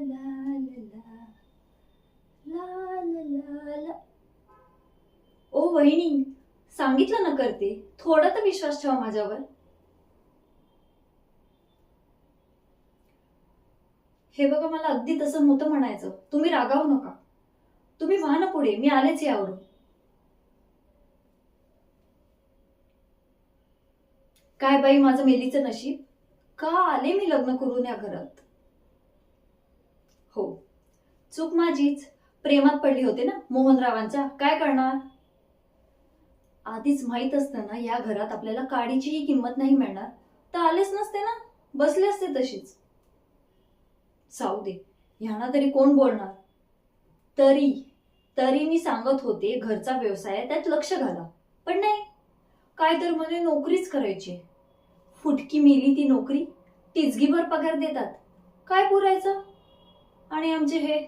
ला ला ला ला ला. ओ वहिनी, सांगितलं ना करते, थोडा तर विश्वास ठेवा माझ्यावर. हे बघा, मला अगदी तसं नव्हतं म्हणायचं. तुम्ही रागावू नका. तुम्ही व्हा ना पुढे, मी आलेच यावरून. काय बाई माझं मेलीचं नशीब, का आले मी लग्न करून या घरात. हो, चूक माझीच. प्रेमात पडली होते ना मोहनरावांच्या, काय करणार. आधीच माहित असतं ना या घरात आपल्याला काडीचीही किंमत नाही मिळणार, तर आलेच नसते ना, बसले असते तशीच. जाऊ दे, ह्यांना तरी कोण बोलणार. तरी तरी मी सांगत होते घरचा व्यवसाय आहे, त्यात लक्ष घाला. पण नाही, काय तर म्हणे नोकरीच करायची. फुटकी मेली ती नोकरी, टिचगीभर पगार देतात, काय पुरायचं. आणि आमचे हे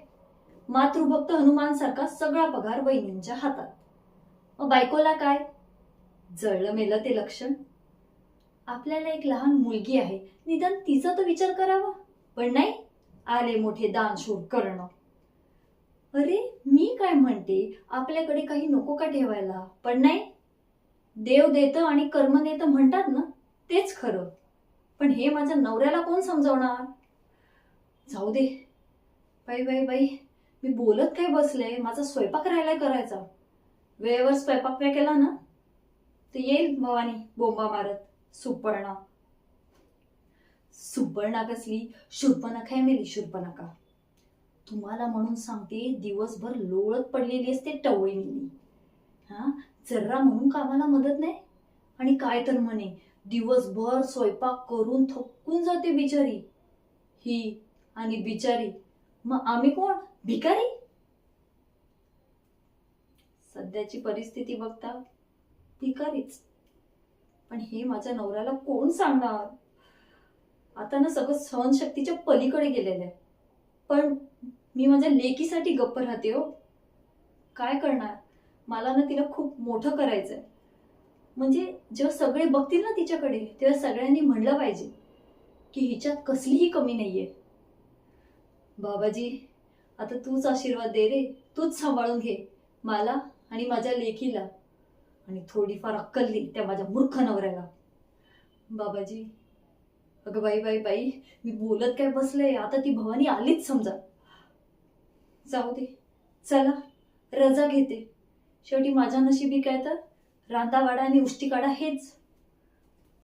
मातृभक्त हनुमान सारखा सगळा पगार वहिनींच्या हातात. मग बायकोला काय, जळलं मेलं ते लक्षण. आपल्याला एक लहान मुलगी आहे, निदान तिचा तर विचार करावा. पण नाही, आले मोठे दानशूर करणं. अरे मी काय म्हणते, आपल्याकडे काही नको का ठेवायला. पण नाही, देव देतं आणि कर्म नेतं म्हणतात ना, तेच खरं. पण हे माझ्या नवऱ्याला कोण समजवणार. जाऊ दे. बाई बाई बाई, मी बोलत काय बसले, माझा स्वयंपाक राहिलाय करायचा. वेळेवर स्वयंपाक नाही केला ना, तर येईल भवानी बोंबा मारत. सुपर्णा. सुपर्णा कसली, शूर्पणखा मेली शूर्पणखा. तुम्हाला म्हणून सांगते, दिवसभर लोळत पडलेली असते टवळीनी. हा, जर्रा म्हणून कामाला मदत नाही. आणि काय तर म्हणे, दिवसभर स्वयंपाक करून थकून जाते बिचारी ही. आणि बिचारी, मग आम्ही कोण, भिकारी. सध्याची परिस्थिती बघता भिकारीच. पण हे माझ्या नवऱ्याला कोण सांगणार. आता ना सगळं सहनशक्तीच्या पलीकडे गेलेलं आहे. पण मी माझ्या लेकीसाठी गप्प राहते हो. काय करणार, मला ना तिला खूप मोठं करायचंय. म्हणजे जेव्हा सगळे बघतील ना तिच्याकडे, तेव्हा सगळ्यांनी म्हणलं पाहिजे की हिच्यात कसलीही कमी नाहीये. बाबाजी, आता तूच आशीर्वाद दे रे, तूच सांभाळून घे मला आणि माझ्या लेकीला. आणि थोडीफार अक्कल दे त्या माझ्या मूर्ख नवऱ्याला. बाबाजी. अगं बाई बाई बाई, मी बोलत काय बसले, आता ती भवानी आलीच समजा. जाऊ दे, चला रजा घेते. शेवटी माझ्या नशिबी काय तर रांदावाडा आणि उष्टी काढा हेच.